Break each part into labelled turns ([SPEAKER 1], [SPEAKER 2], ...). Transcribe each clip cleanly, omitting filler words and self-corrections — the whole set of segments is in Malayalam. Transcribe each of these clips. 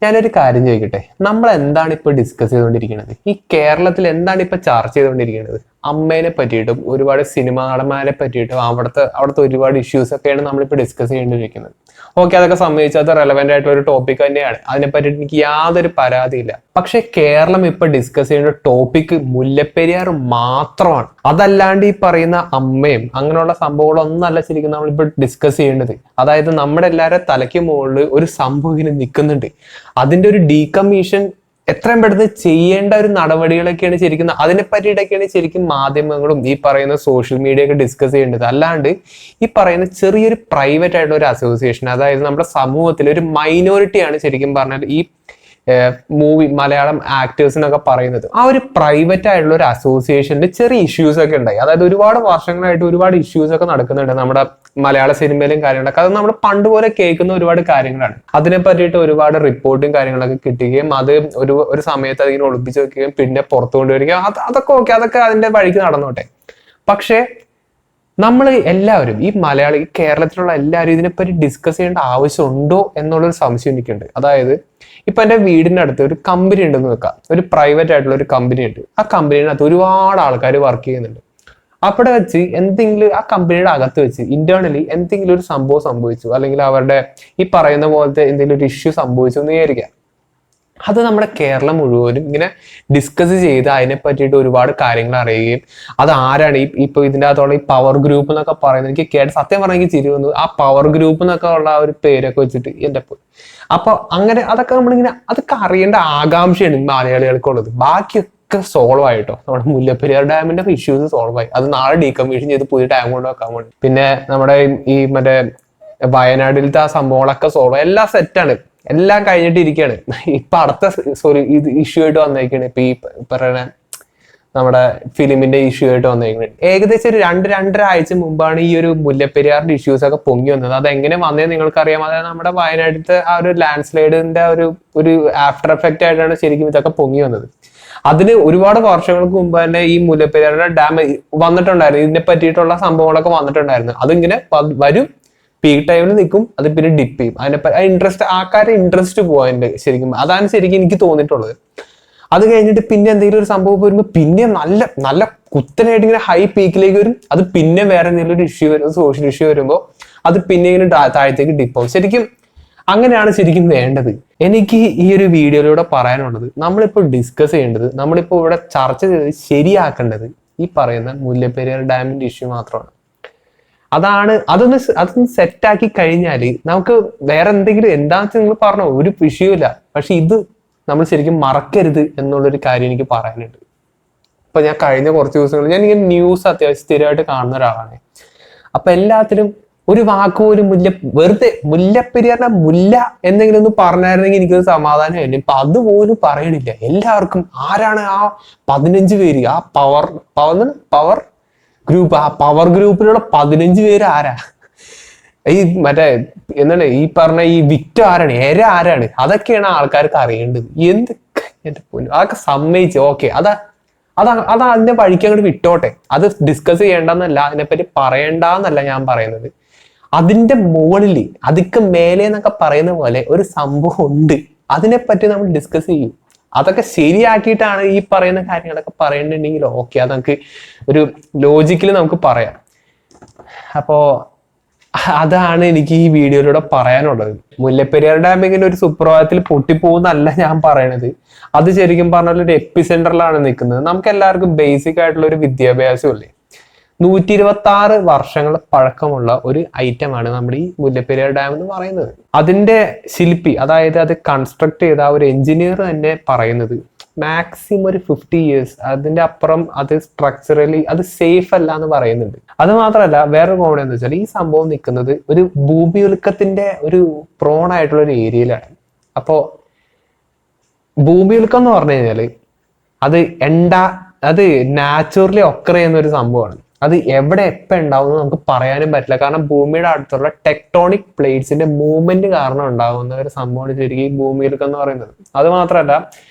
[SPEAKER 1] ഞാനൊരു കാര്യം ചോദിക്കട്ടെ, നമ്മൾ എന്താണ് ഇപ്പൊ ഡിസ്കസ് ചെയ്തുകൊണ്ടിരിക്കുന്നത്? ഈ കേരളത്തിൽ എന്താണ് ഇപ്പൊ ചർച്ച ചെയ്തുകൊണ്ടിരിക്കുന്നത്? അമ്മേനെ പറ്റിയിട്ടും ഒരുപാട് സിനിമാ നടന്മാരെ പറ്റിയിട്ടും അവിടുത്തെ ഒരുപാട് ഇഷ്യൂസ് ഒക്കെയാണ് നമ്മളിപ്പോ ഡിസ്കസ് ചെയ്യേണ്ടിയിരിക്കുന്നത്. ഓക്കെ, അതൊക്കെ സംബന്ധിച്ച് അത് റെലവെന്റ് ആയിട്ടുള്ള ഒരു ടോപ്പിക് തന്നെയാണ്. അതിനെ പറ്റിയിട്ട് എനിക്ക് യാതൊരു പരാതിയില്ല. പക്ഷെ കേരളം ഇപ്പൊ ഡിസ്കസ് ചെയ്യേണ്ട ടോപ്പിക് മുല്ലപ്പെരിയാർ മാത്രമാണ്. അതല്ലാണ്ട് ഈ പറയുന്ന അമ്മയും അങ്ങനെയുള്ള സംഭവങ്ങളൊന്നല്ല ശരിക്കും നമ്മളിപ്പോ ഡിസ്കസ് ചെയ്യേണ്ടത്. അതായത് നമ്മുടെ എല്ലാവരുടെ തലയ്ക്ക് മുകളിൽ ഒരു സംഭവം ഇങ്ങനെ നിൽക്കുന്നുണ്ട്. അതിന്റെ ഒരു ഡീകമ്മീഷൻ എത്രയും പെട്ടെന്ന് ചെയ്യേണ്ട ഒരു നടപടികളൊക്കെയാണ് ശരിക്കും, അതിനെ പറ്റിയിട്ടൊക്കെയാണ് ശരിക്കും മാധ്യമങ്ങളും ഈ പറയുന്ന സോഷ്യൽ മീഡിയ ഒക്കെ ഡിസ്കസ് ചെയ്യേണ്ടത്. അല്ലാണ്ട് ഈ പറയുന്ന ചെറിയൊരു പ്രൈവറ്റ് ആയിട്ടുള്ള ഒരു അസോസിയേഷൻ, അതായത് നമ്മുടെ സമൂഹത്തിൽ ഒരു മൈനോറിറ്റിയാണ് ശരിക്കും പറഞ്ഞാൽ ഈ മലയാളം ആക്ടേഴ്സിനൊക്കെ പറയുന്നത്. ആ ഒരു പ്രൈവറ്റ് ആയിട്ടുള്ള ഒരു അസോസിയേഷനിൽ ചെറിയ ഇഷ്യൂസ് ഒക്കെ ഉണ്ടായി. അതായത് ഒരുപാട് വർഷങ്ങളായിട്ട് ഒരുപാട് ഇഷ്യൂസ് ഒക്കെ നടക്കുന്നുണ്ട് നമ്മുടെ മലയാള സിനിമയിലും കാര്യങ്ങളൊക്കെ. അത് നമ്മൾ പണ്ട് പോലെ കേൾക്കുന്ന ഒരുപാട് കാര്യങ്ങളാണ്. അതിനെ പറ്റിയിട്ട് ഒരുപാട് റിപ്പോർട്ടും കാര്യങ്ങളൊക്കെ കിട്ടുകയും അത് ഒരു സമയത്ത് അതിങ്ങനെ ഒളിപ്പിച്ച് വെക്കുകയും പിന്നെ പുറത്തു കൊണ്ടുവരികയും അതൊക്കെ ഓക്കെ, അതൊക്കെ അതിന്റെ വഴിക്ക് നടന്നോട്ടെ. പക്ഷേ നമ്മൾ എല്ലാവരും ഈ കേരളത്തിലുള്ള എല്ലാവരും ഇതിനെപ്പറ്റി ഡിസ്കസ് ചെയ്യേണ്ട ആവശ്യമുണ്ടോ എന്നുള്ളൊരു സംശയം എനിക്കുണ്ട്. അതായത് ഇപ്പൊ എന്റെ വീടിന്റെ അടുത്ത് ഒരു കമ്പനി ഉണ്ടെന്ന് വെക്കാം, ഒരു പ്രൈവറ്റ് ആയിട്ടുള്ള ഒരു കമ്പനി ഉണ്ട്. ആ കമ്പനിനകത്ത് ഒരുപാട് ആൾക്കാർ വർക്ക് ചെയ്യുന്നുണ്ട്. അവിടെ വെച്ച് എന്തെങ്കിലും ആ കമ്പനിയുടെ അകത്ത് വെച്ച് ഇന്റേണലി എന്തെങ്കിലും ഒരു സംഭവം സംഭവിച്ചു, അല്ലെങ്കിൽ അവരുടെ ഈ പറയുന്ന പോലത്തെ എന്തെങ്കിലും ഒരു ഇഷ്യൂ സംഭവിച്ചു എന്ന് വിചാരിക്കാം. അത് നമ്മുടെ കേരളം മുഴുവനും ഇങ്ങനെ ഡിസ്കസ് ചെയ്ത് അതിനെ പറ്റിയിട്ട് ഒരുപാട് കാര്യങ്ങൾ അറിയുകയും അത് ആരാണ് ഇപ്പൊ ഇതിൻ്റെ അകത്തുള്ള ഈ പവർ ഗ്രൂപ്പ് എന്നൊക്കെ പറയുന്നത്. എനിക്ക് കേട്ട് സത്യം പറഞ്ഞെങ്കിൽ ചിരി വന്നു. ആ പവർ ഗ്രൂപ്പ് എന്നൊക്കെ ഉള്ള ഒരു പേരൊക്കെ വെച്ചിട്ട് എൻ്റെ അപ്പൊ അങ്ങനെ അതൊക്കെ നമ്മളിങ്ങനെ അതൊക്കെ അറിയേണ്ട ആകാംക്ഷയാണ് മലയാളികൾക്കുള്ളത്. ബാക്കിയൊക്കെ സോൾവ് ആയിട്ടോ. നമ്മുടെ മുല്ലപ്പെരിയാർ ഡാമിന്റെ ഇഷ്യൂസ് സോൾവ് ആയി. അത് നാളെ ഡീകമ്മീഷൻ ചെയ്ത് പുതിയ ഡാം കൊണ്ട് വെക്കാൻ വേണ്ടി. പിന്നെ നമ്മുടെ ഈ മറ്റേ വയനാട്ടിലത്തെ ആ സംഭവങ്ങളൊക്കെ സോൾവ് ആയി, എല്ലാം സെറ്റാണ്, എല്ലാം കഴിഞ്ഞിട്ട് ഇരിക്കുകയാണ്. ഇപ്പൊ അടുത്ത ഇത് ഇഷ്യൂ ആയിട്ട് വന്നേക്കാണ്. ഇപ്പൊ ഈ പറയുന്ന നമ്മുടെ ഫിലിമിന്റെ ഇഷ്യൂ ആയിട്ട് വന്നേക്കുന്നത്. ഏകദേശം ഒരു 2-2.5 ആഴ്ച മുമ്പാണ് ഈ ഒരു മുല്ലപ്പെരിയാറിന്റെ ഇഷ്യൂസ് ഒക്കെ പൊങ്ങി വന്നത്. അത് എങ്ങനെ വന്നതെന്ന് നിങ്ങൾക്കറിയാം. അതായത് നമ്മുടെ വയനാട്ടിലത്തെ ആ ഒരു ലാൻഡ് സ്ലൈഡിന്റെ ഒരു ആഫ്റ്റർ എഫക്റ്റ് ആയിട്ടാണ് ശരിക്കും ഇതൊക്കെ പൊങ്ങി വന്നത്. അതിന് ഒരുപാട് വർഷങ്ങൾക്ക് മുമ്പ് തന്നെ ഈ മുല്ലപ്പെരിയാറിന്റെ ഡാം വന്നിട്ടുണ്ടായിരുന്നു. ഇതിനെ പറ്റിയിട്ടുള്ള സംഭവങ്ങളൊക്കെ വന്നിട്ടുണ്ടായിരുന്നു. അതിങ്ങനെ വരും, പീക്ക് ടൈമിൽ നിൽക്കും, അത് പിന്നെ ഡിപ്പ് ചെയ്യും. അതിനെ ഇൻട്രസ്റ്റ് ആൾക്കാരെ ഇൻട്രസ്റ്റ് പോകാനുണ്ട് ശരിക്കും. അതാണ് ശരിക്കും എനിക്ക് തോന്നിയിട്ടുള്ളത്. അത് കഴിഞ്ഞിട്ട് പിന്നെ എന്തെങ്കിലും ഒരു സംഭവം വരുമ്പോൾ പിന്നെ നല്ല നല്ല കുത്തനായിട്ട് ഇങ്ങനെ ഹൈ പീക്കിലേക്ക് വരും. അത് പിന്നെ വേറെ എന്തെങ്കിലും ഒരു ഇഷ്യൂ വരും, സോഷ്യൽ ഇഷ്യൂ വരുമ്പോൾ അത് പിന്നെ ഇങ്ങനെ താഴത്തേക്ക് ഡിപ്പ് ആവും. ശരിക്കും അങ്ങനെയാണ് ശരിക്കും വേണ്ടത്. എനിക്ക് ഈ ഒരു വീഡിയോയിലൂടെ പറയാനുള്ളത്, നമ്മളിപ്പോൾ ഡിസ്കസ് ചെയ്യേണ്ടത്, നമ്മളിപ്പോൾ ഇവിടെ ചർച്ച ചെയ്ത് ശരിയാക്കേണ്ടത് ഈ പറയുന്ന മുല്ലപ്പെരിയാർ ഡാമിന്റെ ഇഷ്യൂ മാത്രമാണ്. അതൊന്ന് സെറ്റാക്കി കഴിഞ്ഞാൽ നമുക്ക് വേറെ എന്തെങ്കിലും എന്താണെന്ന് വെച്ചാൽ നിങ്ങൾ പറഞ്ഞോ, ഒരു വിഷയമില്ല. പക്ഷെ ഇത് നമ്മൾ ശരിക്കും മറക്കരുത് എന്നുള്ളൊരു കാര്യം എനിക്ക് പറയാനുണ്ട്. ഇപ്പൊ ഞാൻ കഴിഞ്ഞ കുറച്ച് ദിവസങ്ങളിൽ ഞാൻ ഇങ്ങനെ ന്യൂസ് അത്യാവശ്യം സ്ഥിരമായിട്ട് കാണുന്ന ഒരാളാണ്. അപ്പൊ എല്ലാത്തിനും ഒരു വാക്ക് പോലും വെറുതെ മുല്ലപ്പെരിയാറിന്റെ മുല്ല എന്തെങ്കിലും ഒന്ന് പറഞ്ഞായിരുന്നെങ്കിൽ എനിക്കൊരു സമാധാനമായിരുന്നു. ഇപ്പൊ അതുപോലും പറയണില്ല. എല്ലാവർക്കും ആരാണ് ആ 15 പേര്, ആ പവർ ഗ്രൂപ്പ്, ആ പവർ ഗ്രൂപ്പിലുള്ള 15 പേര് ആരാ? ഈ മറ്റേ എന്താണ് ഈ പറഞ്ഞ ഈ വിക്ടം ആരാണ്, ആരാണ്? അതൊക്കെയാണ് ആൾക്കാർക്ക് അറിയേണ്ടത്. എന്റെ പൊന്നു, അതൊക്കെ സമ്മതിച്ച് ഓക്കെ, അത് അതിന്റെ വഴിക്ക് അങ്ങോട്ട് വിട്ടോട്ടെ. അത് ഡിസ്കസ് ചെയ്യേണ്ടെന്നല്ല, അതിനെപ്പറ്റി പറയണ്ടെന്നല്ല ഞാൻ പറയുന്നത്. അതിന്റെ മുകളിൽ അതിക്ക് മേലെ എന്നൊക്കെ പറയുന്ന പോലെ ഒരു സംഭവം ഉണ്ട്. അതിനെപ്പറ്റി നമ്മൾ ഡിസ്കസ് ചെയ്യും. അതൊക്കെ ശരിയാക്കിയിട്ടാണ് ഈ പറയുന്ന കാര്യങ്ങളൊക്കെ പറയേണ്ടിട്ടുണ്ടെങ്കിൽ ഓക്കെ, അത് നമുക്ക് ഒരു ലോജിക്കലി നമുക്ക് പറയാം. അപ്പോ അതാണ് എനിക്ക് ഈ വീഡിയോയിലൂടെ പറയാനുള്ളത്. മുല്ലപ്പെരിയാർ ഡാം ഇങ്ങനെ ഒരു സുപ്രഭാതത്തിൽ പൊട്ടിപ്പോകുന്നല്ല ഞാൻ പറയണത്. അത് ശരിക്കും പറഞ്ഞാൽ ഒരു എപ്പിസെന്ററിലാണ് നിൽക്കുന്നത്. നമുക്ക് എല്ലാവർക്കും ബേസിക് ആയിട്ടുള്ള ഒരു വിദ്യാഭ്യാസം ഇല്ലേ. 126 വർഷങ്ങൾ പഴക്കമുള്ള ഒരു ഐറ്റമാണ് നമ്മുടെ ഈ മുല്ലപ്പെരിയാർ ഡാം എന്ന് പറയുന്നത്. അതിന്റെ ശില്പി, അതായത് അത് കൺസ്ട്രക്ട് ചെയ്ത ആ ഒരു എഞ്ചിനീയർ തന്നെ പറയുന്നത് മാക്സിമം ഒരു 50 years, അതിന്റെ അപ്പുറം അത് സ്ട്രക്ചറലി അത് സേഫ് അല്ല എന്ന് പറയുന്നുണ്ട്. അത് മാത്രമല്ല വേറൊരു കോമഡി എന്ന് വെച്ചാൽ ഈ സംഭവം നിൽക്കുന്നത് ഒരു ഭൂമിയുൽക്കത്തിന്റെ ഒരു പ്രോൺ ആയിട്ടുള്ള ഒരു ഏരിയയിലാണ്. അപ്പോ ഭൂമിയുൽക്കം എന്ന് പറഞ്ഞു കഴിഞ്ഞാല് അത് നാച്ചുറലി ഒക്കർ ചെയ്യുന്ന ഒരു സംഭവമാണ്. അത് എവിടെ എപ്പോൾ ഉണ്ടാവും നമുക്ക് പറയാനും പറ്റില്ല. കാരണം ഭൂമിയുടെ അടുത്തുള്ള ടെക്ടോണിക് പ്ലേറ്റ്സിന്റെ മൂവ്മെന്റ് കാരണം ഉണ്ടാകുന്ന ഒരു സംഭവമാണ് ശരിക്കും ഈ ഭൂമിയിലൊക്കെ എന്ന് പറയുന്നത്. അത് മാത്രമല്ല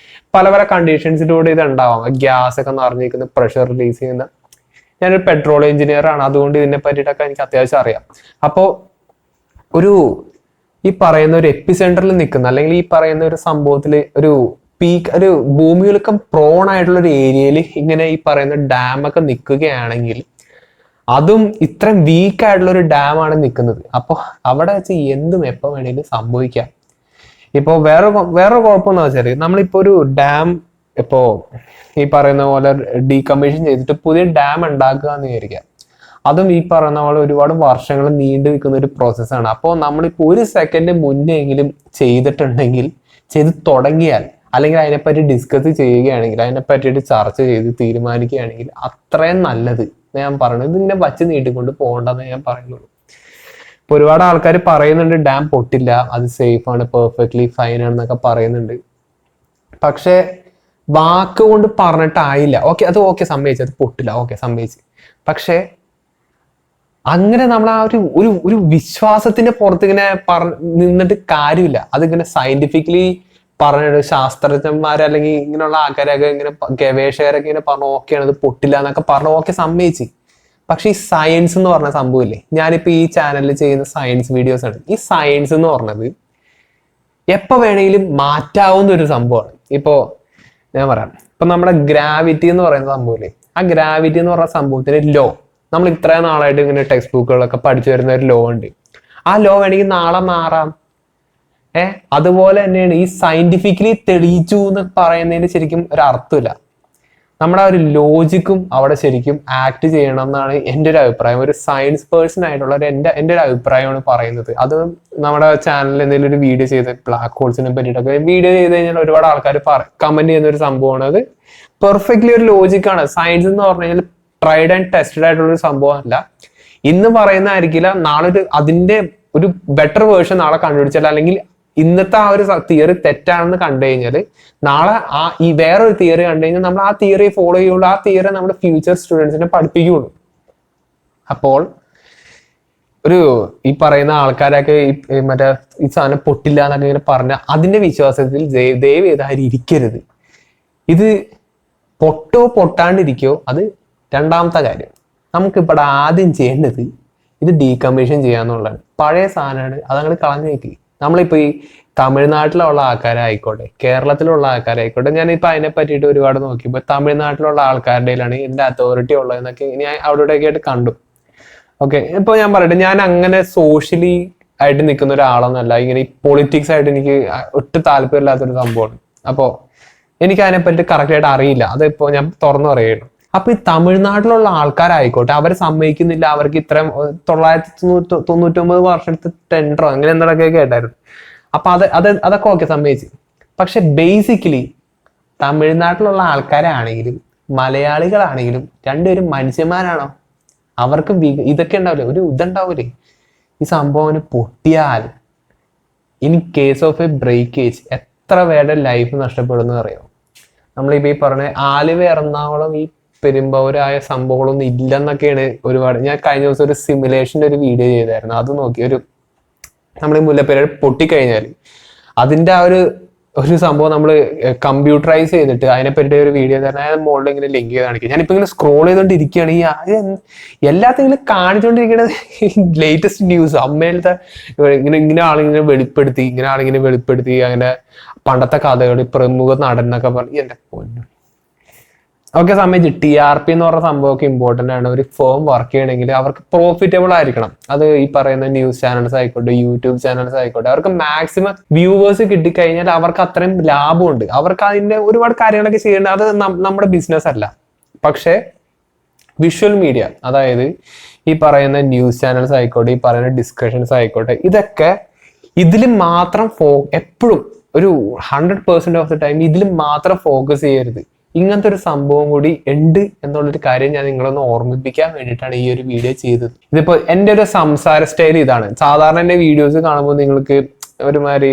[SPEAKER 1] പല പല കണ്ടീഷൻസിലൂടെ ഇത് ഉണ്ടാവാം. ഗ്യാസ് ഒക്കെ നിറഞ്ഞിരിക്കുന്ന, പ്രഷർ റിലീസ് ചെയ്യുന്ന. ഞാനൊരു പെട്രോൾ എഞ്ചിനീയർ ആണ്, അതുകൊണ്ട് ഇതിനെ പറ്റിയിട്ടൊക്കെ എനിക്ക് അത്യാവശ്യം അറിയാം. അപ്പോൾ ഈ പറയുന്ന ഒരു എപ്പിസെന്ററിൽ നിൽക്കുന്ന, അല്ലെങ്കിൽ ഈ പറയുന്ന ഒരു സംഭവത്തിൽ ഒരു പീക്ക്, ഒരു ഭൂമികുലുക്കം പ്രോൺ ആയിട്ടുള്ള ഒരു ഏരിയയിൽ ഇങ്ങനെ ഈ പറയുന്ന ഡാം ഒക്കെ നിൽക്കുകയാണെങ്കിൽ, അതും ഇത്രയും വീക്ക് ആയിട്ടുള്ള ഒരു ഡാമാണ് നിൽക്കുന്നത്. അപ്പോൾ അവിടെ വെച്ച് എന്തും എപ്പോൾ വേണമെങ്കിലും സംഭവിക്കാം. ഇപ്പോൾ വേറെ കുഴപ്പമെന്ന് വെച്ചാൽ, നമ്മളിപ്പോ ഒരു ഡാം ഇപ്പോ ഈ പറയുന്ന പോലെ ഡീകമ്മീഷൻ ചെയ്തിട്ട് പുതിയ ഡാം ഉണ്ടാക്കുക എന്ന് വിചാരിക്കാം. അതും ഈ പറയുന്ന പോലെ ഒരുപാട് വർഷങ്ങൾ നീണ്ടു നിൽക്കുന്ന ഒരു പ്രോസസ്സാണ്. അപ്പോൾ നമ്മളിപ്പോൾ ഒരു സെക്കൻഡ് മുന്നെങ്കിലും ചെയ്തിട്ടുണ്ടെങ്കിൽ, ചെയ്ത് തുടങ്ങിയാൽ, അല്ലെങ്കിൽ അതിനെപ്പറ്റി ഡിസ്കസ് ചെയ്യുകയാണെങ്കിൽ, അതിനെ പറ്റിയിട്ട് ചർച്ച ചെയ്ത് തീരുമാനിക്കുകയാണെങ്കിൽ അത്രയും നല്ലത് ഞാൻ പറയുന്നത്. ഇതിങ്ങനെ വച്ച് നീട്ടിക്കൊണ്ട് പോകണ്ടെന്ന് ഞാൻ പറയുന്നുള്ളൂ. ഇപ്പൊ ഒരുപാട് ആൾക്കാർ പറയുന്നുണ്ട് ഡാം പൊട്ടില്ല, അത് സേഫ് ആണ്, പെർഫെക്റ്റ്ലി ഫൈൻ ആണെന്നൊക്കെ പറയുന്നുണ്ട്. പക്ഷെ വാക്ക് കൊണ്ട് പറഞ്ഞിട്ടായില്ല. ഓക്കെ സമ്മതിച്ചു, അത് പൊട്ടില്ല, ഓക്കെ സമ്മതിച്ച്. പക്ഷെ അങ്ങനെ നമ്മൾ ആ ഒരു വിശ്വാസത്തിന്റെ പുറത്ത് ഇങ്ങനെ നിന്നിട്ട് കാര്യമില്ല. അതിങ്ങനെ സയന്റിഫിക്കലി പറഞ്ഞിട്ട് ശാസ്ത്രജ്ഞന്മാർ അല്ലെങ്കിൽ ഇങ്ങനെയുള്ള ആൾക്കാരൊക്കെ ഇങ്ങനെ ഗവേഷകരൊക്കെ ഇങ്ങനെ പറഞ്ഞു ഓക്കെയാണ് അത് പൊട്ടില്ല എന്നൊക്കെ പറഞ്ഞു, ഓക്കെ സമ്മതിച്ച്. പക്ഷെ ഈ സയൻസ് എന്ന് പറഞ്ഞ സംഭവമില്ലേ, ഞാനിപ്പോ ഈ ചാനലിൽ ചെയ്യുന്ന സയൻസ് വീഡിയോസ് ആണ്. ഈ സയൻസ് എന്ന് പറഞ്ഞത് എപ്പോ വേണമെങ്കിലും മാറ്റാവുന്ന ഒരു സംഭവമാണ്. ഇപ്പോ ഞാൻ പറയാം, ഇപ്പൊ നമ്മുടെ ഗ്രാവിറ്റി എന്ന് പറയുന്ന സംഭവമില്ലേ, ആ ഗ്രാവിറ്റി എന്ന് പറയുന്ന സംഭവത്തിന് ലോ, നമ്മൾ ഇത്രയും നാളായിട്ട് ഇങ്ങനെ ടെക്സ്റ്റ് ബുക്കുകളൊക്കെ പഠിച്ചു വരുന്ന ഒരു ലോ ഉണ്ട്. ആ ലോ വേണമെങ്കിൽ നാളെ മാറാം. അതുപോലെ തന്നെയാണ് ഈ സയന്റിഫിക്കലി തെളിയിച്ചു എന്ന് പറയുന്നതിന് ശരിക്കും ഒരു അർത്ഥമില്ല. നമ്മുടെ ആ ഒരു ലോജിക്കും അവിടെ ശരിക്കും ആക്ട് ചെയ്യണം എന്നാണ് എൻ്റെ ഒരു അഭിപ്രായം. ഒരു സയൻസ് പേഴ്സൺ ആയിട്ടുള്ള എൻ്റെ ഒരു അഭിപ്രായമാണ് പറയുന്നത്. അത് നമ്മുടെ ചാനലിൽ എന്തെങ്കിലും ഒരു വീഡിയോ ചെയ്ത് ബ്ലാക്ക് ഹോൾസിനെ പറ്റിയിട്ടൊക്കെ വീഡിയോ ചെയ്ത് കഴിഞ്ഞാൽ ഒരുപാട് ആൾക്കാർ കമന്റ് ചെയ്യുന്ന ഒരു സംഭവമാണ്. അത് പെർഫെക്റ്റ്ലി ഒരു ലോജിക്കാണ്. സയൻസ് എന്ന് പറഞ്ഞു കഴിഞ്ഞാൽ ട്രൈഡ് ആൻഡ് ടെസ്റ്റഡ് ആയിട്ടുള്ള ഒരു സംഭവമല്ല. ഇന്ന് പറയുന്നതായിരിക്കില്ല, നാളെ അതിന്റെ ഒരു ബെറ്റർ വേർഷൻ നാളെ കണ്ടുപിടിച്ചാൽ, അല്ലെങ്കിൽ ഇന്നത്തെ ആ ഒരു തിയറി തെറ്റാണെന്ന് കണ്ടു കഴിഞ്ഞാൽ നാളെ ഈ വേറൊരു തിയറി കണ്ടു കഴിഞ്ഞാൽ നമ്മൾ ആ തിയറി ഫോളോ ചെയ്യുള്ളൂ. ആ തിയറി നമ്മുടെ ഫ്യൂച്ചർ സ്റ്റുഡൻസിനെ പഠിപ്പിക്കുകയുള്ളൂ. അപ്പോൾ ഈ പറയുന്ന ആൾക്കാരൊക്കെ മറ്റേ ഈ സാധനം പൊട്ടില്ല എന്നൊക്കെ ഇങ്ങനെ പറഞ്ഞ അതിന്റെ വിശ്വാസത്തിൽ ദയവ് ചെയ്ത് ആരും ഇരിക്കരുത്. ഇത് പൊട്ടാണ്ടിരിക്കോ അത് രണ്ടാമത്തെ കാര്യം. നമുക്കിവിടെ ആദ്യം ചെയ്യേണ്ടത് ഇത് ഡീകമ്മീഷൻ ചെയ്യാന്നുള്ളതാണ്. പഴയ സാധനമാണ്, അതങ്ങൾ കളഞ്ഞേക്ക്. നമ്മളിപ്പോ ഈ തമിഴ്നാട്ടിലുള്ള ആൾക്കാരായിക്കോട്ടെ, കേരളത്തിലുള്ള ആൾക്കാരായിക്കോട്ടെ, ഞാനിപ്പോ അതിനെ പറ്റിയിട്ട് ഒരുപാട് നോക്കിയപ്പോൾ തമിഴ്നാട്ടിലുള്ള ആൾക്കാരുടെ ഇതിന്റെ അതോറിറ്റി ഉള്ളതെന്നൊക്കെ ഞാൻ അവിടെയൊക്കെ ആയിട്ട് കണ്ടു. ഓക്കെ, ഇപ്പൊ ഞാൻ പറയട്ടെ, ഞാൻ അങ്ങനെ സോഷ്യലി ആയിട്ട് നിൽക്കുന്ന ഒരാളൊന്നല്ല. ഇങ്ങനെ ഈ പൊളിറ്റിക്സ് ആയിട്ട് എനിക്ക് ഒട്ടും താല്പര്യമില്ലാത്തൊരു സംഭവമാണ്. അപ്പോ എനിക്ക് അതിനെപ്പറ്റി കറക്റ്റ് ആയിട്ട് അറിയില്ല. അതിപ്പോ ഞാൻ തുറന്നു പറയുന്നു. അപ്പൊ ഈ തമിഴ്നാട്ടിലുള്ള ആൾക്കാരായിക്കോട്ടെ, അവരെ സമ്മതിക്കുന്നില്ല, അവർക്ക് ഇത്രയും 999 വർഷത്തെ ടെൻഡറോ അങ്ങനെ എന്തൊക്കെ കേട്ടായിരുന്നു. അപ്പൊ അതൊക്കെ ഓക്കെ സമ്മതിച്ച്. പക്ഷെ ബേസിക്കലി തമിഴ്നാട്ടിലുള്ള ആൾക്കാരാണെങ്കിലും മലയാളികളാണെങ്കിലും രണ്ടുപേരും മനുഷ്യന്മാരാണോ? അവർക്ക് ഇതൊക്കെ ഉണ്ടാവില്ലേ, ഒരു ഇതുണ്ടാവൂലേ? ഈ സംഭവം പൊട്ടിയാൽ in case of a breakage എത്ര പേരുടെ ലൈഫ് നഷ്ടപ്പെടുന്നു അറിയാം. നമ്മളിപ്പോ ഈ പറഞ്ഞ ആലുവ എറണാകുളം ഈ പെരുമ്പാവൂരായ സംഭവങ്ങളൊന്നും ഇല്ലെന്നൊക്കെയാണ് ഒരുപാട്. ഞാൻ കഴിഞ്ഞ ദിവസം ഒരു സിമുലേഷൻ്റെ ഒരു വീഡിയോ ചെയ്തായിരുന്നു. അത് നോക്കി നമ്മൾ ഈ മുല്ലപ്പെരിയാർ പൊട്ടിക്കഴിഞ്ഞാൽ അതിന്റെ ആ ഒരു സംഭവം നമ്മൾ കമ്പ്യൂട്ടറൈസ് ചെയ്തിട്ട് അതിനെപ്പറ്റി ഒരു വീഡിയോ തന്നെ മുകളിൽ ഇങ്ങനെ ലിങ്ക് ചെയ്ത് കാണിക്കും. ഞാനിപ്പോ ഇങ്ങനെ സ്ക്രോൾ ചെയ്തോണ്ടിരിക്കുകയാണ്. എല്ലാത്തിനും ഇങ്ങനെ കാണിച്ചുകൊണ്ടിരിക്കുന്നത് ലേറ്റസ്റ്റ് ന്യൂസ്. അമ്മയിലത്തെ ഇങ്ങനെ ആളിങ്ങനെ വെളിപ്പെടുത്തി അങ്ങനെ പണ്ടത്തെ കഥകൾ, പ്രമുഖ നടൻ എന്നൊക്കെ പറഞ്ഞ് എന്റെ പൊന്നു. ഓക്കെ സമ്മതിച്ച്. TRP എന്ന് പറഞ്ഞ സംഭവമൊക്കെ ഇമ്പോർട്ടൻ്റ് ആണ്. ഒരു ഫേം വർക്ക് ചെയ്യണമെങ്കിൽ അവർക്ക് പ്രോഫിറ്റബിൾ ആയിരിക്കണം. അത് ഈ പറയുന്ന ന്യൂസ് ചാനൽസ് ആയിക്കോട്ടെ, യൂട്യൂബ് ചാനൽസ് ആയിക്കോട്ടെ, അവർക്ക് മാക്സിമം വ്യൂവേഴ്സ് കിട്ടിക്കഴിഞ്ഞാൽ അവർക്ക് അത്രയും ലാഭമുണ്ട്. അവർക്ക് അതിന്റെ ഒരുപാട് കാര്യങ്ങളൊക്കെ ചെയ്യേണ്ടത്. അത് നമ്മുടെ ബിസിനസ് അല്ല. പക്ഷെ വിഷ്വൽ മീഡിയ, അതായത് ഈ പറയുന്ന ന്യൂസ് ചാനൽസ് ആയിക്കോട്ടെ, ഈ പറയുന്ന ഡിസ്കഷൻസ് ആയിക്കോട്ടെ, ഇതൊക്കെ ഇതിൽ മാത്രം എപ്പോഴും ഒരു 100% ഓഫ് ദ ടൈം ഇതിൽ മാത്രം ഫോക്കസ് ചെയ്യരുത്. ഇങ്ങനത്തെ ഒരു സംഭവം കൂടി ഉണ്ട് എന്നുള്ളൊരു കാര്യം ഞാൻ നിങ്ങളൊന്ന് ഓർമ്മിപ്പിക്കാൻ വേണ്ടിയിട്ടാണ് ഈ ഒരു വീഡിയോ ചെയ്തത്. ഇതിപ്പോ എൻ്റെ ഒരു സംസാര സ്റ്റൈൽ ഇതാണ്. സാധാരണ എൻ്റെ വീഡിയോസ് കാണുമ്പോൾ നിങ്ങൾക്ക് ഒരുമാതിരി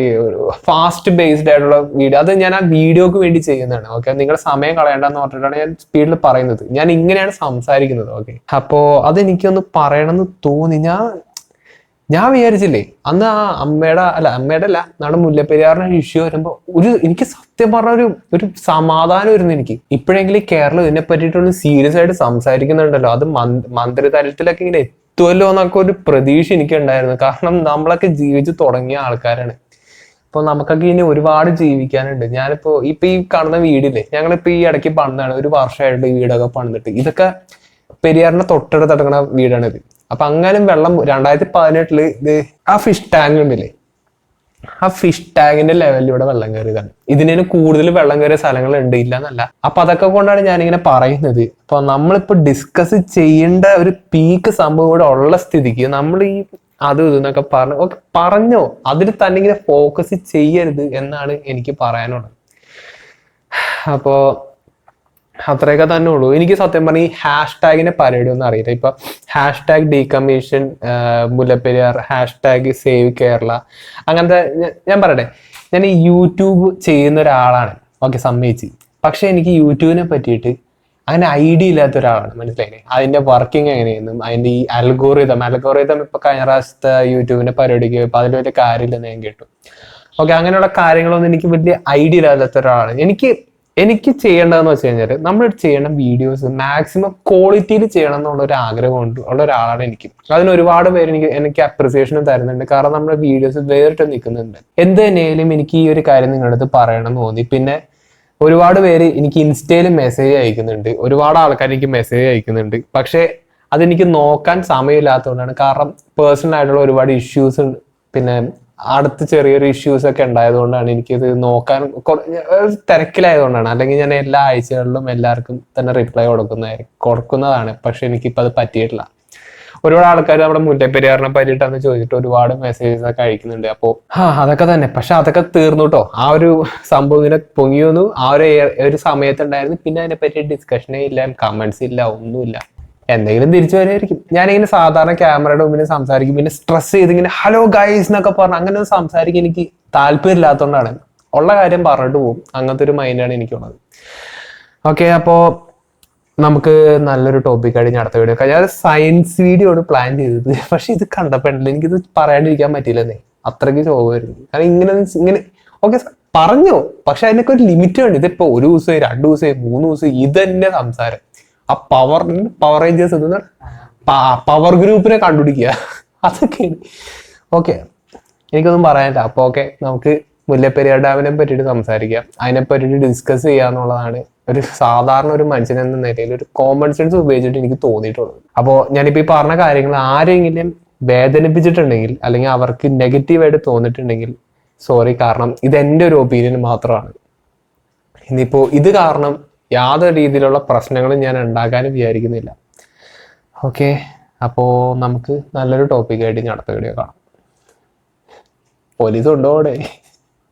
[SPEAKER 1] ഫാസ്റ്റ് ബേസ്ഡ് ആയിട്ടുള്ള വീഡിയോ, അത് ഞാൻ ആ വീഡിയോക്ക് വേണ്ടി ചെയ്യുന്നതാണ്. ഓക്കെ, നിങ്ങളുടെ സമയം കളയണ്ടെന്ന് പറഞ്ഞിട്ടാണ് ഞാൻ സ്പീഡിൽ പറയുന്നത്. ഞാൻ ഇങ്ങനെയാണ് സംസാരിക്കുന്നത്. ഓക്കെ, അപ്പോ അതെനിക്കൊന്ന് പറയണമെന്ന് തോന്നി. ഞാൻ വിചാരിച്ചില്ലേ അന്ന് ആ അമ്മയുടെ അല്ല നമ്മുടെ മുല്ലപ്പെരിയാറിന്റെ ഇഷ്യൂ വരുമ്പോ എനിക്ക് സത്യം പറഞ്ഞ ഒരു സമാധാനം വരുന്നു എനിക്ക്. ഇപ്പോഴെങ്കിലും കേരളം ഇതിനെ പറ്റിയിട്ടൊന്ന് സീരിയസ് ആയിട്ട് സംസാരിക്കുന്നുണ്ടല്ലോ. അത് മന്ത്രി തലത്തിലൊക്കെ ഇങ്ങനെ എത്തുമല്ലോ എന്നൊക്കെ ഒരു പ്രതീക്ഷ എനിക്ക് ഉണ്ടായിരുന്നു. കാരണം നമ്മളൊക്കെ ജീവിച്ചു തുടങ്ങിയ ആൾക്കാരാണ്. അപ്പൊ നമുക്കൊക്കെ ഇനി ഒരുപാട് ജീവിക്കാനുണ്ട്. ഇപ്പൊ ഈ കാണുന്ന വീടില്ലേ, ഞങ്ങളിപ്പോ ഈ ഇടയ്ക്ക് പണിതാണ്, ഒരു വർഷമായിട്ട് ഈ വീടൊക്കെ പണിതിട്ട്. ഇതൊക്കെ പെരിയാറിന്റെ തൊട്ടടുത്ത് കിടക്കുന്ന വീടാണിത്. അപ്പൊ അങ്ങനെ വെള്ളം 2018 ഇത് ആ ഫിഷ് ടാങ്ക് ഉണ്ടല്ലേ, ആ ഫിഷ് ടാങ്കിന്റെ ലെവലിലൂടെ വെള്ളം കയറിയതാണ്. ഇതിന് കൂടുതൽ വെള്ളം കയറിയ സ്ഥലങ്ങൾ ഉണ്ട്, ഇല്ല എന്നല്ല. അപ്പൊ അതൊക്കെ കൊണ്ടാണ് ഞാനിങ്ങനെ പറയുന്നത്. അപ്പൊ നമ്മളിപ്പോ ഡിസ്കസ് ചെയ്യേണ്ട ഒരു പീക്ക് സംഭവം ഇവിടെ ഉള്ള സ്ഥിതിക്ക് നമ്മൾ ഈ അത് ഇതെന്നൊക്കെ പറഞ്ഞോ, അതിൽ തന്നെ ഇങ്ങനെ ഫോക്കസ് ചെയ്യരുത് എന്നാണ് എനിക്ക് പറയാനുള്ളത്. അപ്പോ അത്രയൊക്കെ തന്നെ ഉള്ളൂ. എനിക്ക് സത്യം പറഞ്ഞ ഈ ഹാഷ് ടാഗിന്റെ പരിപാടി ഒന്നും അറിയില്ല. ഇപ്പൊ #, ഡീകമ്മീഷൻ മുല്ലപ്പെരിയാർ, #സേവ് കേരള, അങ്ങനത്തെ. ഞാൻ പറയട്ടെ, ഞാൻ ഈ യൂട്യൂബ് ചെയ്യുന്ന ഒരാളാണ്, ഓക്കെ, സമ്മതിച്ച്. പക്ഷെ എനിക്ക് യൂട്യൂബിനെ പറ്റിയിട്ട് അങ്ങനെ ഐഡിയ ഇല്ലാത്ത ഒരാളാണ്, മനസ്സിലായില്ലേ? അതിന്റെ വർക്കിംഗ് എങ്ങനെയെന്നും അതിന്റെ ഈ അൽഗോറിതം ഇപ്പൊ കഴിഞ്ഞ പ്രാവശ്യത്തെ യൂട്യൂബിന്റെ പരിപാടിക്ക് ഇപ്പൊ അതിൽ വലിയ കാര്യമില്ലെന്ന് ഞാൻ കേട്ടു. ഓക്കെ, അങ്ങനെയുള്ള കാര്യങ്ങളൊന്നും എനിക്ക് വലിയ ഐഡിയ ഇല്ലാത്ത ഒരാളാണ്. എനിക്ക് ചെയ്യേണ്ടതെന്ന് വെച്ച് കഴിഞ്ഞാൽ, നമ്മൾ ചെയ്യണം വീഡിയോസ് മാക്സിമം ക്വാളിറ്റിയിൽ ചെയ്യണം എന്നുള്ള ഒരു ആഗ്രഹം ഉള്ള ഒരാളാണ് എനിക്ക്. അതിന് ഒരുപാട് പേര് എനിക്ക് അപ്രിസിയേഷനും തരുന്നുണ്ട്. കാരണം നമ്മുടെ വീഡിയോസ് വേറിട്ട് നിൽക്കുന്നുണ്ട്. എന്ത് തന്നെയായാലും എനിക്ക് ഈ ഒരു കാര്യം നിങ്ങളുടെ അടുത്ത് പറയണം എന്ന് തോന്നി. പിന്നെ ഒരുപാട് പേര് എനിക്ക് ഇൻസ്റ്റയിൽ മെസ്സേജ് അയക്കുന്നുണ്ട്, ഒരുപാട് ആൾക്കാർ എനിക്ക് മെസ്സേജ് അയക്കുന്നുണ്ട്. പക്ഷെ അതെനിക്ക് നോക്കാൻ സമയമില്ലാത്തതുകൊണ്ടാണ്. കാരണം പേഴ്സണൽ ആയിട്ടുള്ള ഒരുപാട് ഇഷ്യൂസ് ഉണ്ട്, പിന്നെ അടുത്ത് ചെറിയൊരു ഇഷ്യൂസ് ഒക്കെ ഉണ്ടായതുകൊണ്ടാണ് എനിക്കിത് നോക്കാൻ തിരക്കിലായതുകൊണ്ടാണ്. അല്ലെങ്കിൽ ഞാൻ എല്ലാ ആഴ്ചകളിലും എല്ലാവർക്കും തന്നെ റിപ്ലൈ കൊടുക്കുന്നതാണ്. പക്ഷെ എനിക്കിപ്പോൾ അത് പറ്റിയിട്ടില്ല. ഒരുപാട് ആൾക്കാർ നമ്മുടെ മുല്ലപ്പെരിയാറിനെ പറ്റിയിട്ടാന്ന് ചോദിച്ചിട്ട് ഒരുപാട് മെസ്സേജസ് ഒക്കെ അയക്കുന്നുണ്ട്. അപ്പോൾ അതൊക്കെ തന്നെ. പക്ഷെ അതൊക്കെ തീർന്നു കേട്ടോ. ആ ഒരു സംഭവം ഇങ്ങനെ പൊങ്ങി വന്നു, ആ ഒരു സമയത്തുണ്ടായിരുന്നു. പിന്നെ അതിനെ പറ്റി ഡിസ്കഷനേ ഇല്ല, കമന്റ്സ് ഇല്ല, ഒന്നുമില്ല. എന്തെങ്കിലും തിരിച്ചു വരുമായിരിക്കും. ഞാനിങ്ങനെ സാധാരണ ക്യാമറയുടെ മുമ്പിൽ സംസാരിക്കും, പിന്നെ സ്ട്രെസ് ചെയ്ത് ഇങ്ങനെ ഹലോ ഗൈസ് എന്നൊക്കെ പറഞ്ഞ് അങ്ങനെ ഒന്നും സംസാരിക്കാൻ എനിക്ക് താല്പര്യമില്ലാത്തതുകൊണ്ടാണ്. ഉള്ള കാര്യം പറഞ്ഞിട്ട് പോകും, അങ്ങനത്തെ ഒരു മൈൻഡാണ് എനിക്കുള്ളത്. ഓക്കെ, അപ്പോ നമുക്ക് നല്ലൊരു ടോപ്പിക് ആയിട്ട് അടുത്ത വീഡിയോ. ഞാൻ സയൻസ് വീഡിയോ ആണ് പ്ലാൻ ചെയ്തത്, പക്ഷെ ഇത് കണ്ടപ്പോഴല്ലേ എനിക്കിത് പറയാണ്ടിരിക്കാൻ പറ്റില്ലെന്നേ. അത്രയ്ക്ക് ശോകമായിരുന്നു. കാരണം ഇങ്ങനെ ഓക്കെ പറഞ്ഞു, പക്ഷെ അതിനൊക്കെ ഒരു ലിമിറ്റ് ഉണ്ട്. ഇതിപ്പോ 1 ദിവസം 2 ദിവസം 3 ദിവസം ഇത് തന്നെ സംസാരം. ആ പവർ റേഞ്ചേഴ്സ് എന്താണ്, പവർ ഗ്രൂപ്പിനെ കണ്ടുപിടിക്കുക, അതൊക്കെയാണ്. ഓക്കെ, എനിക്കൊന്നും പറയാനില്ല. അപ്പൊ ഓക്കെ, നമുക്ക് മുല്ലപ്പെരിയാർ ഡാമിനെ പറ്റിയിട്ട് സംസാരിക്കാം, അതിനെ പറ്റിയിട്ട് ഡിസ്കസ് ചെയ്യാന്നുള്ളതാണ് ഒരു സാധാരണ ഒരു മനുഷ്യൻ എന്ന നിലയിൽ ഒരു കോമൺ സെൻസ് ഉപയോഗിച്ചിട്ട് എനിക്ക് തോന്നിയിട്ടുള്ളത്. അപ്പോൾ ഞാനിപ്പോൾ ഈ പറഞ്ഞ കാര്യങ്ങൾ ആരെങ്കിലും വേദനിപ്പിച്ചിട്ടുണ്ടെങ്കിൽ അല്ലെങ്കിൽ അവർക്ക് നെഗറ്റീവായിട്ട് തോന്നിയിട്ടുണ്ടെങ്കിൽ സോറി. കാരണം ഇത് എൻ്റെ ഒരു ഒപ്പീനിയൻ മാത്രമാണ്. ഇനിയിപ്പോൾ ഇത് കാരണം യാതൊരു രീതിയിലുള്ള പ്രശ്നങ്ങളും ഞാൻ ഉണ്ടാക്കാനും വിചാരിക്കുന്നില്ല. ഓക്കെ, അപ്പോൾ നമുക്ക് നല്ലൊരു ടോപ്പിക്കായിട്ട് അടുത്ത വീഡിയോ കാണാം. പോലീസ് ഉണ്ടോ അവിടെ?